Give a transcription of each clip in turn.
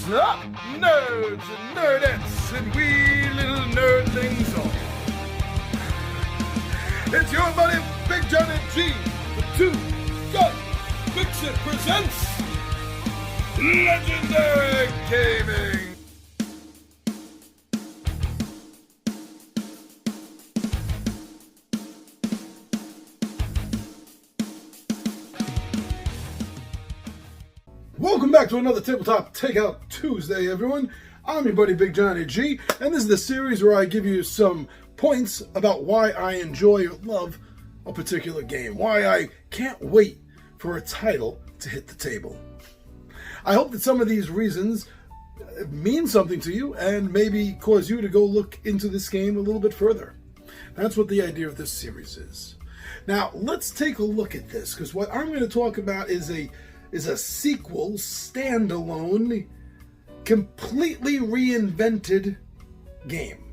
Listen up, nerds and nerdettes and wee little nerdlings all. It's your buddy Big Johnny G, the Two Gun Pixie presents Legendary Gaming. Welcome back to another Tabletop Takeout Tuesday, everyone. I'm your buddy Big Johnny G, and this is the series where I give you some points about why I enjoy or love a particular game, why I can't wait for a title to hit the table. I hope that some of these reasons mean something to you and maybe cause you to go look into this game a little bit further. That's what the idea of this series is. Now, let's take a look at this, because what I'm going to talk about is a sequel, standalone, completely reinvented game.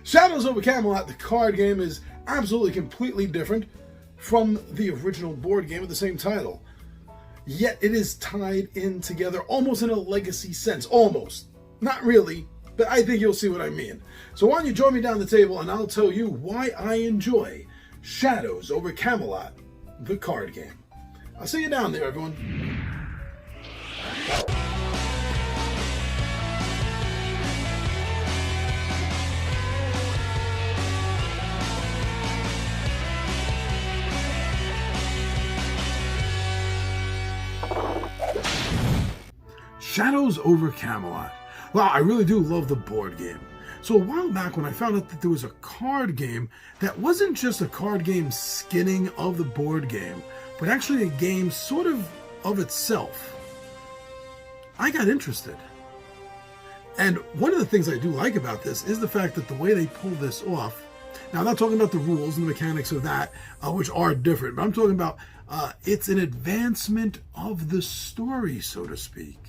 Shadows over Camelot, the card game, is absolutely completely different from the original board game with the same title. Yet it is tied in together almost in a legacy sense. Almost. Not really, but I think you'll see what I mean. So why don't you join me down the table and I'll tell you why I enjoy Shadows over Camelot, the card game. I'll see you down there, everyone. Shadows over Camelot. Wow, I really do love the board game. So a while back when I found out that there was a card game that wasn't just a card game skinning of the board game, but actually a game sort of itself, I got interested. And one of the things I do like about this is the fact that the way they pull this off, now I'm not talking about the rules and the mechanics of that, which are different, but I'm talking about it's an advancement of the story, so to speak.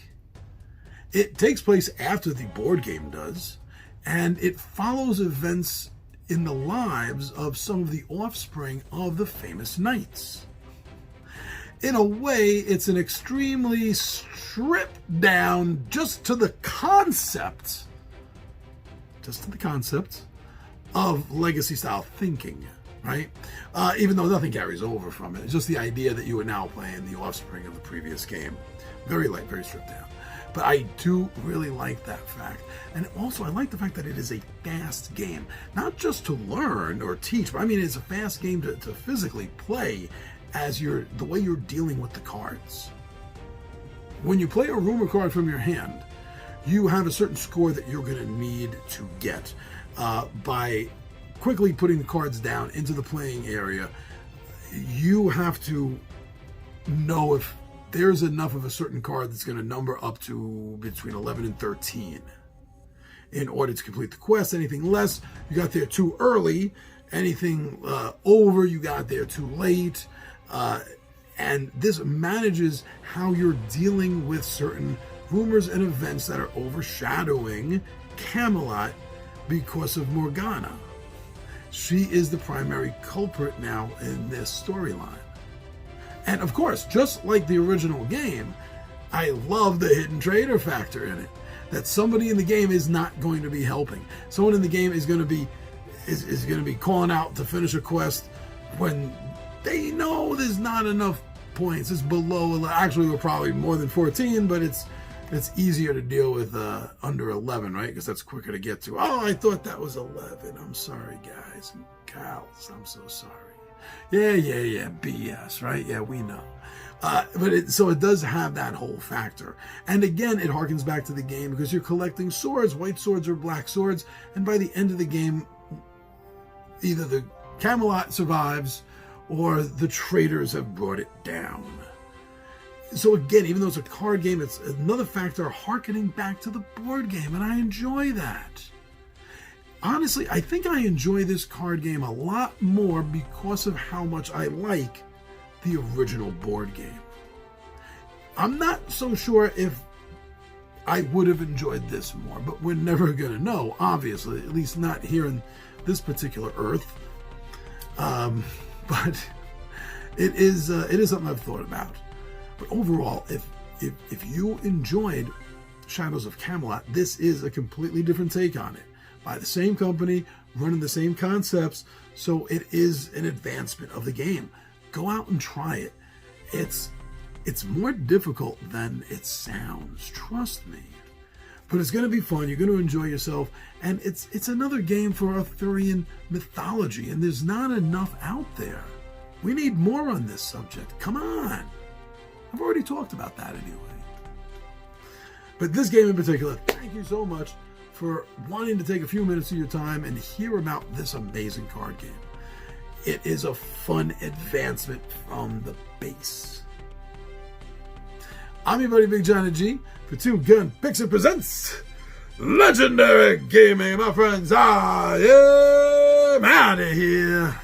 It takes place after the board game does, and it follows events in the lives of some of the offspring of the famous knights. In a way, it's an extremely stripped down just to the concept of legacy style thinking, right? Even though nothing carries over from it. It's just the idea that you are now playing the offspring of the previous game. Very light, very stripped down. But I do really like that fact. And also, I like the fact that it is a fast game. Not just to learn or teach, but I mean, it's a fast game to physically play as the way you're dealing with the cards. When you play a rumor card from your hand, you have a certain score that you're going to need to get by quickly putting the cards down into the playing area. You have to know if there's enough of a certain card that's going to number up to between 11 and 13 in order to complete the quest. Anything less, you got there too early. Anything over, you got there too late. And this manages how you're dealing with certain rumors and events that are overshadowing Camelot because of Morgana. She is the primary culprit now in this storyline. And of course, just like the original game, I love the hidden traitor factor in it. That somebody in the game is not going to be helping. Someone in the game is going to be calling out to finish a quest when they know there's not enough points. It's below. Actually, we're probably more than 14, but it's easier to deal with under 11, right? Because that's quicker to get to. Oh, I thought that was 11. I'm sorry, guys and gals. I'm so sorry. Yeah, BS, right? Yeah, we know. So it does have that whole factor. And again, it harkens back to the game because you're collecting swords, white swords or black swords, and by the end of the game, either the Camelot survives or the traitors have brought it down. So again, even though it's a card game, it's another factor harkening back to the board game, and I enjoy that. Honestly, I think I enjoy this card game a lot more because of how much I like the original board game. I'm not so sure if I would have enjoyed this more, but we're never going to know, obviously, at least not here in this particular Earth. But it is something I've thought about. But overall, if you enjoyed Shadows of Camelot, this is a completely different take on it. By the same company, running the same concepts, so it is an advancement of the game. Go out and try it. It's more difficult than it sounds, trust me. But it's going to be fun. You're going to enjoy yourself. And it's another game for Arthurian mythology. And there's not enough out there. We need more on this subject. Come on. I've already talked about that anyway. But this game in particular, thank you so much for wanting to take a few minutes of your time and hear about this amazing card game. It is a fun advancement from the base. I'm your buddy Big Johnny G for Two Gun Pixie presents Legendary Gaming, my friends. I am out of here.